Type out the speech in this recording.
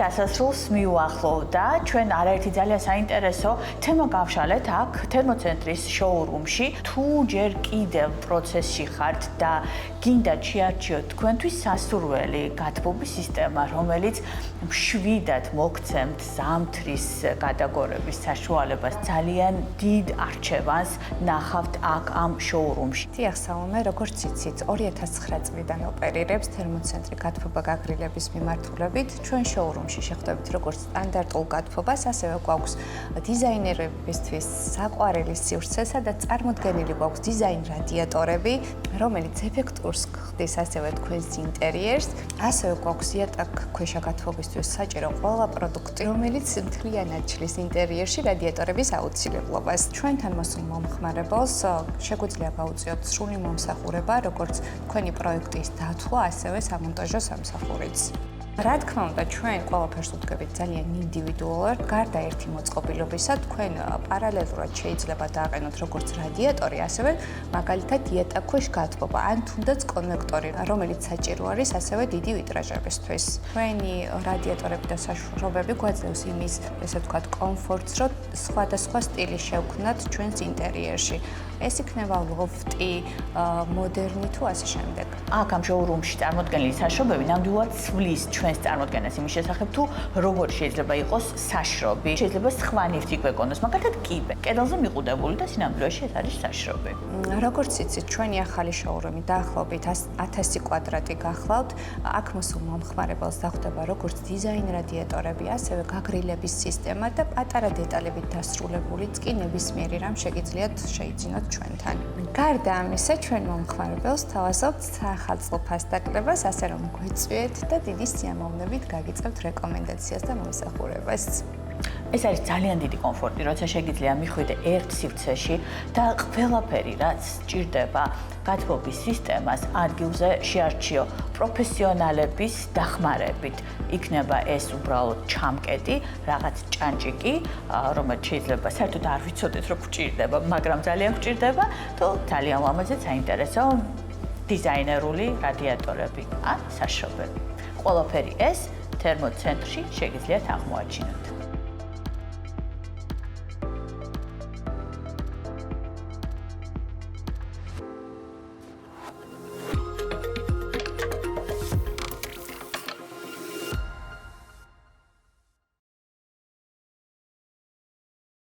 დასასრულს მიუახლოვდა. ჩვენ არაერთი ძალიან საინტერესო თემა გავშალეთ აქ თერმოცენტრის შოურუმში. თუ ჯერ კიდევ პროცესში ხართ და გინდათ შეარჩიოთ თქვენთვის სასურველი გათბობის სისტემა, რომელიც მშვიდად მოგცემთ ზამთრის გადაგორების საშუალებას, ძალიან დიდ არჩევანს ნახავთ აქ ამ შოურუმში. დიახ, სალომე, როგორც იცით, 2009 წლიდან ოპერირებს თერმოცენტრი გათბობა გაგრილების მიმართულებით. ჩვენ შოურუმში შეხვდებით როგორც სტანდარტულ გათბობას, ასევე გვაქვს დიზაინერებისთვის საყვარელი სივრცე, სადაც წარმოდგენილი გვაქვს დიზაინ რადიატორები, რომელიც ეფექტურს ხდის ასევე თქვენს ინტერიერს. ასევე გვაქვს იატაკქვეშა გათბობისთვის საჭირო ყველა პროდუქტი, რომელიც მთლიანად ჩლის ინტერიერში რადიატორების აუცილებლობას. ჩვენთან მოსულ მომხმარებელს შეგვიძლია გაუწიოთ სრული მომსახურება, როგორც თქვენი პროექტის დათვლა, ასევე სამონტაჟო სამსახურიც. რა თქმა უნდა, ჩვენ ყველაფერს ვუდგებით ძალიან ინდივიდუალურად. გარდა ერთი მოწყობილობისა, თქვენ პარალელურად შეიძლება დააყენოთ როგორც რადიატორი, ასევე მაგალითად იატაკქვეშ გათბობა, ან თუნდაც კონვექტორი, რომელიც საჭირო არის ასევე დიდი ვიტრაჟებისთვის. თქვენი რადიატორები და საშუალებები გვაძლევს იმის, ესე ვთქვათ, კომფორტს, რომ სხვადასხვა სტილი შევქმნათ ჩვენს ინტერიერში. ეს იქნება ლოფტი, მოდერნი თუ ასე შემდეგ. აქ ამ შოურუმში წარმოდგენილი საშრობები ნამდვილად ცვლის ჩვენს წარმოდგენას იმის შესახებ, თუ როგორ შეიძლება იყოს საშრობი, შეიძლება სხვა ნივთი გვეკონოს, მაგალითად კიბე. კედელზე მიყუდებული და სინამდვილეში ეს არის საშრობი. როგორც იცით, ჩვენი ახალი შოურუმი დაახლოებით 1000 კვადრატი გახლავთ. აქ მოსულ მომხმარებელს დახვდება როგორც დიზაინ რადიატორები, ასევე გაგრილების სისტემა და პატარა დეტალებით დასრულებულიც კი ნებისმიერი რამ შეგიძლიათ შეიძინოთ ჩვენთან. გარდა ამისა, ჩვენ მომხმარებელს თავაზობთ საახალწლო ფასდაკლებას, ასე რომ გვეწვიეთ და დიდი სიამოვნებით გაგიწევთ რეკომენდაციას და მომსახურებას. ეს არის ძალიან დიდი კომფორტი, როცა შეგიძლია მიხვიდე ერთ სივრცეში და ყველაფერი, რაც სჭირდება გათბობის სისტემას, ადგილზე შეარჩიო პროფესიონალების დახმარებით. იქნება ეს უბრალოდ ჩამკეტი, რაღაც ჭანჭიკი, რომელიც შეიძლება საერთოდ არ ვიცოდეთ, რომ გვჭირდება, მაგრამ ძალიან გვჭირდება, თუ ძალიან ლამაზად საინტერესო დიზაინერული რადიატორები ან საშრობები. ყველაფერი ეს თერმოცენტრში შეგიძლიათ აღმოაჩინოთ.